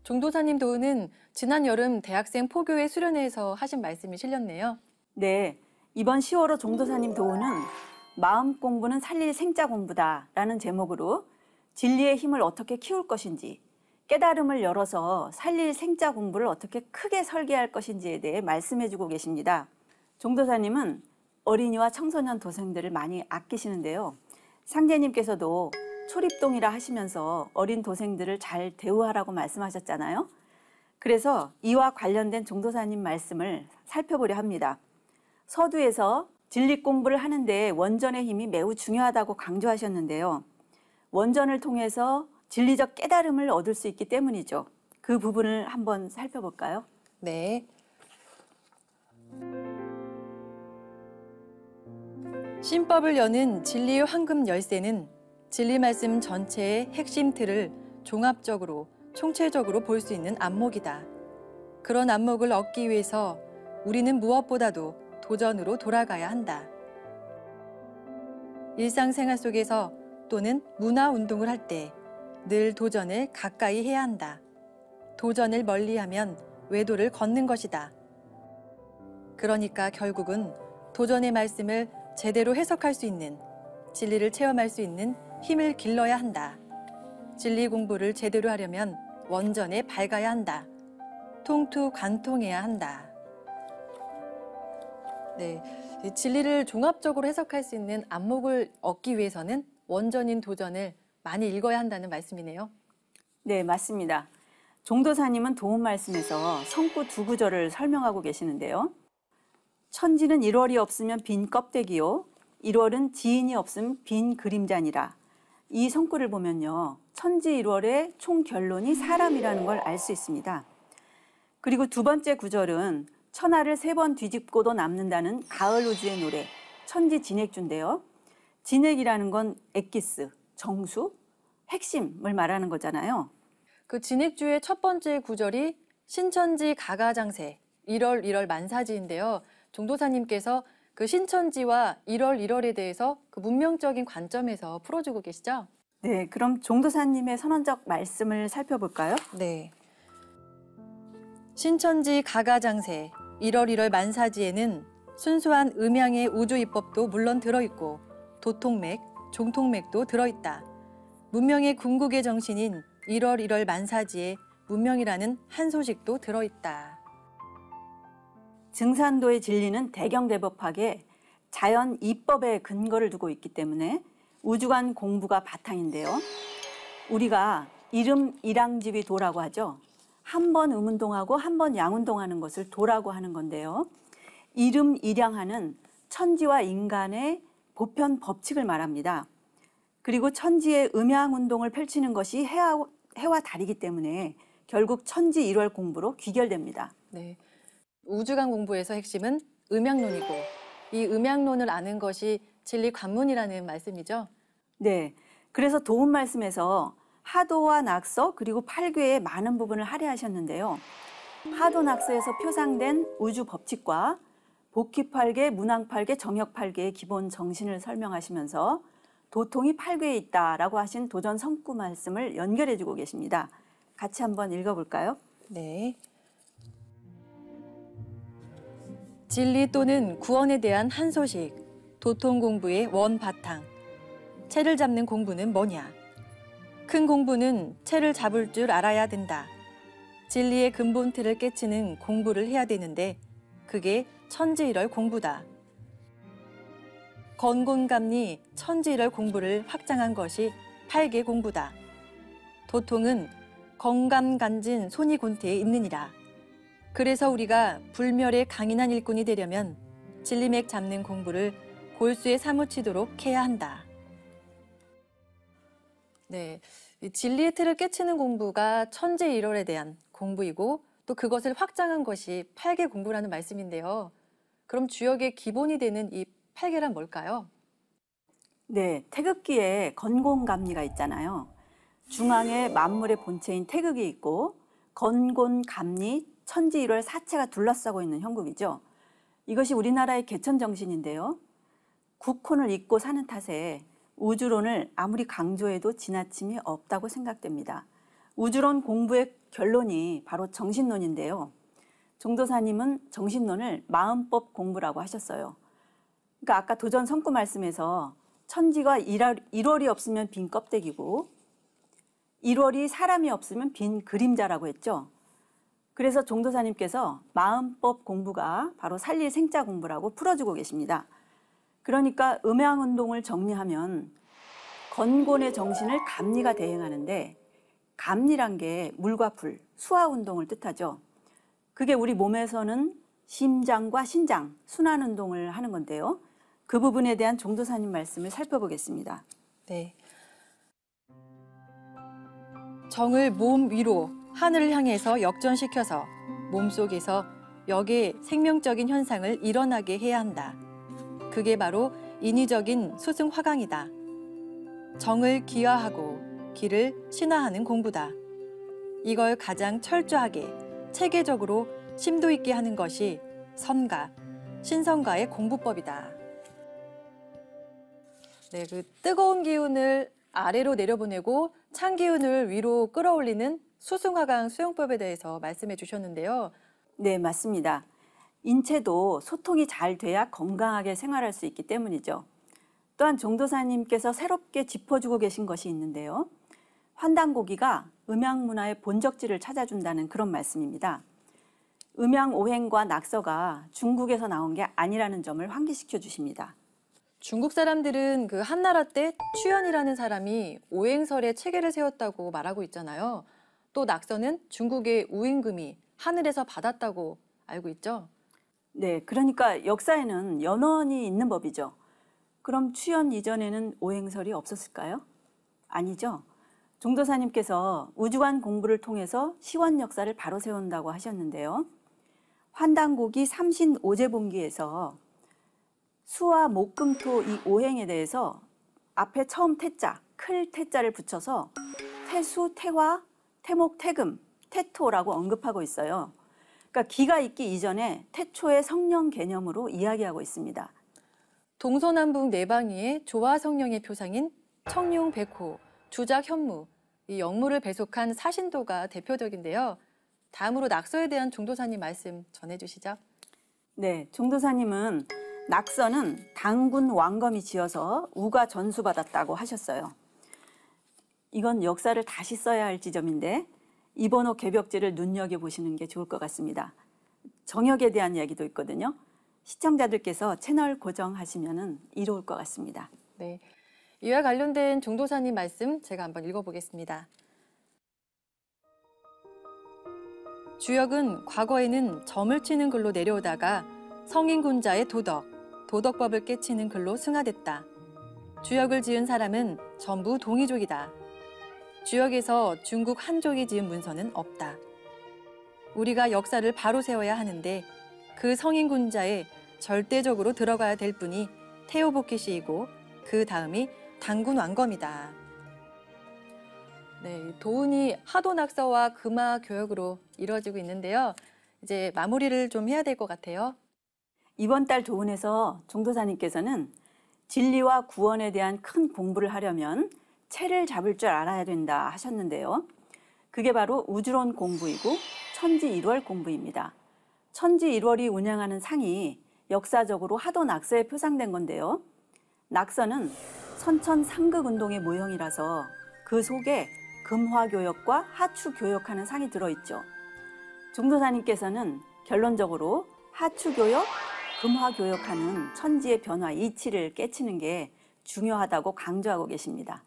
종도사님 도우는 지난 여름 대학생 포교회 수련회에서 하신 말씀이 실렸네요. 네, 이번 10월호 종도사님 도우는 마음 공부는 살릴 생자 공부다 라는 제목으로 진리의 힘을 어떻게 키울 것인지, 깨달음을 열어서 살릴 생자 공부를 어떻게 크게 설계할 것인지에 대해 말씀해주고 계십니다. 종도사님은 어린이와 청소년 도생들을 많이 아끼시는데요. 상제님께서도 초립동이라 하시면서 어린 도생들을 잘 대우하라고 말씀하셨잖아요. 그래서 이와 관련된 종도사님 말씀을 살펴보려 합니다. 서두에서 진리 공부를 하는데 원전의 힘이 매우 중요하다고 강조하셨는데요. 원전을 통해서 진리적 깨달음을 얻을 수 있기 때문이죠. 그 부분을 한번 살펴볼까요? 네. 신법을 여는 진리의 황금 열쇠는 진리 말씀 전체의 핵심 틀을 종합적으로, 총체적으로 볼 수 있는 안목이다. 그런 안목을 얻기 위해서 우리는 무엇보다도 도전으로 돌아가야 한다. 일상생활 속에서 또는 문화운동을 할 때 늘 도전을 가까이 해야 한다. 도전을 멀리하면 외도를 걷는 것이다. 그러니까 결국은 도전의 말씀을 제대로 해석할 수 있는, 진리를 체험할 수 있는 힘을 길러야 한다. 진리 공부를 제대로 하려면 원전에 밝아야 한다. 통투관통해야 한다. 네, 진리를 종합적으로 해석할 수 있는 안목을 얻기 위해서는 원전인 도전을 많이 읽어야 한다는 말씀이네요. 네, 맞습니다. 종도사님은 도움 말씀에서 성구 두 구절을 설명하고 계시는데요. 천지는 1월이 없으면 빈 껍데기요, 1월은 지인이 없음 빈 그림자니라. 이 성구를 보면요, 천지 1월의 총 결론이 사람이라는 걸 알 수 있습니다. 그리고 두 번째 구절은 천하를 3번 뒤집고도 남는다는 가을 우주의 노래, 천지 진액주인데요. 진액이라는 건 엑기스, 정수, 핵심을 말하는 거잖아요. 그 진액주의 첫 번째 구절이 신천지 가가장세, 1월 만사지인데요. 종도사님께서 그 신천지와 1월에 대해서 그 문명적인 관점에서 풀어주고 계시죠? 네, 그럼 종도사님의 선언적 말씀을 살펴볼까요? 네. 신천지 가가장세, 1월 만사지에는 순수한 음양의 우주입법도 물론 들어있고 도통맥, 종통맥도 들어있다. 문명의 궁극의 정신인 1월 만사지에 문명이라는 한 소식도 들어있다. 증산도의 진리는 대경대법학에 자연 이법에 근거를 두고 있기 때문에 우주관 공부가 바탕인데요. 우리가 이름 일양집이 도라고 하죠. 한 번 음운동하고 한 번 양운동하는 것을 도라고 하는 건데요. 이름 일양하는 천지와 인간의 보편 법칙을 말합니다. 그리고 천지의 음양운동을 펼치는 것이 해와 달이기 때문에 결국 천지 1월 공부로 귀결됩니다. 네. 우주관 공부에서 핵심은 음양론이고 이 음양론을 아는 것이 진리 관문이라는 말씀이죠? 네. 그래서 도움 말씀에서 하도와 낙서 그리고 팔괘의 많은 부분을 할애하셨는데요. 하도 낙서에서 표상된 우주 법칙과 복희팔괘, 문왕팔괘, 정역팔괘의 기본 정신을 설명하시면서 도통이 팔괘에 있다라고 하신 도전 성구 말씀을 연결해주고 계십니다. 같이 한번 읽어볼까요? 네. 진리 또는 구원에 대한 한 소식, 도통 공부의 원 바탕. 채를 잡는 공부는 뭐냐? 큰 공부는 채를 잡을 줄 알아야 된다. 진리의 근본 틀을 깨치는 공부를 해야 되는데 그게 천지일월 공부다. 건곤감리 천지일월 공부를 확장한 것이 팔계 공부다. 도통은 건감간진 손이곤태에 있느니라. 그래서 우리가 불멸의 강인한 일꾼이 되려면 진리맥 잡는 공부를 골수에 사무치도록 해야 한다. 네, 진리의 틀을 깨치는 공부가 천지일월에 대한 공부이고 또 그것을 확장한 것이 팔계 공부라는 말씀인데요. 그럼 주역의 기본이 되는 이 팔계란 뭘까요? 네, 태극기에 건곤감리가 있잖아요. 중앙에 만물의 본체인 태극이 있고 건곤감리, 천지일월 사체가 둘러싸고 있는 형국이죠. 이것이 우리나라의 개천정신인데요. 국혼을 잊고 사는 탓에 우주론을 아무리 강조해도 지나침이 없다고 생각됩니다. 우주론 공부의 결론이 바로 정신론인데요. 종도사님은 정신론을 마음법 공부라고 하셨어요. 그러니까 아까 도전 성구 말씀에서 천지가 1월이 없으면 빈 껍데기고 1월이 사람이 없으면 빈 그림자라고 했죠. 그래서 종도사님께서 마음법 공부가 바로 살릴 생자 공부라고 풀어주고 계십니다. 그러니까 음양운동을 정리하면 건곤의 정신을 감리가 대행하는데 감리란 게 물과 불, 수화운동을 뜻하죠. 그게 우리 몸에서는 심장과 신장, 순환운동을 하는 건데요. 그 부분에 대한 종도사님 말씀을 살펴보겠습니다. 네. 정을 몸 위로 하늘을 향해서 역전시켜서 몸속에서 역의 생명적인 현상을 일어나게 해야 한다. 그게 바로 인위적인 수승화강이다. 정을 기하하고 기를 신화하는 공부다. 이걸 가장 철저하게 체계적으로 심도 있게 하는 것이 선가, 신선가의 공부법이다. 네, 그 뜨거운 기운을 아래로 내려보내고 찬 기운을 위로 끌어올리는 수승화강 수용법에 대해서 말씀해 주셨는데요. 네, 맞습니다. 인체도 소통이 잘 돼야 건강하게 생활할 수 있기 때문이죠. 또한 종도사님께서 새롭게 짚어주고 계신 것이 있는데요. 환단고기가 음양문화의 본적지를 찾아준다는 그런 말씀입니다. 음양오행과 낙서가 중국에서 나온 게 아니라는 점을 환기시켜 주십니다. 중국 사람들은 그 한나라 때 취연이라는 사람이 오행설에 체계를 세웠다고 말하고 있잖아요. 또 낙서는 중국의 우임금이 하늘에서 받았다고 알고 있죠. 네, 그러니까 역사에는 연원이 있는 법이죠. 그럼 취연 이전에는 오행설이 없었을까요? 아니죠. 종도사님께서 우주관 공부를 통해서 시원 역사를 바로 세운다고 하셨는데요. 환단고기 삼신오제본기에서 수와 목금토 이 오행에 대해서 앞에 처음 태자, 클 태자를 붙여서 태수, 태화, 태목, 태금, 태토라고 언급하고 있어요. 그러니까 기가 있기 이전에 태초의 성령 개념으로 이야기하고 있습니다. 동서남북 내방위의 조화성령의 표상인 청룡, 백호, 주작, 현무, 이 영무를 배속한 사신도가 대표적인데요. 다음으로 낙서에 대한 종도사님 말씀 전해주시죠. 네, 종도사님은 낙서는 당군 왕검이 지어서 우가 전수받았다고 하셨어요. 이건 역사를 다시 써야 할 지점인데 이번호 개벽지를 눈여겨보시는 게 좋을 것 같습니다. 정역에 대한 이야기도 있거든요. 시청자들께서 채널 고정하시면 이로울 것 같습니다. 네, 이와 관련된 종도사님 말씀 제가 한번 읽어보겠습니다. 주역은 과거에는 점을 치는 글로 내려오다가 성인군자의 도덕법을 깨치는 글로 승하됐다. 주역을 지은 사람은 전부 동이족이다. 주역에서 중국 한족이 지은 문서는 없다. 우리가 역사를 바로 세워야 하는데 그 성인군자에 절대적으로 들어가야 될 분이 태오복희씨이고 그 다음이 당군 왕검이다. 네, 도운이 하도낙서와 금화교역으로 이루어지고 있는데요. 이제 마무리를 좀 해야 될 것 같아요. 이번 달 도운에서 종도사님께서는 진리와 구원에 대한 큰 공부를 하려면 채를 잡을 줄 알아야 된다 하셨는데요. 그게 바로 우주론 공부이고 천지일월 공부입니다. 천지일월이 운영하는 상이 역사적으로 하도낙서에 표상된 건데요. 낙서는 선천상극운동의 모형이라서 그 속에 금화교역과 하추교역하는 상이 들어있죠. 종도사님께서는 결론적으로 하추교역, 금화교역하는 천지의 변화 이치를 깨치는 게 중요하다고 강조하고 계십니다.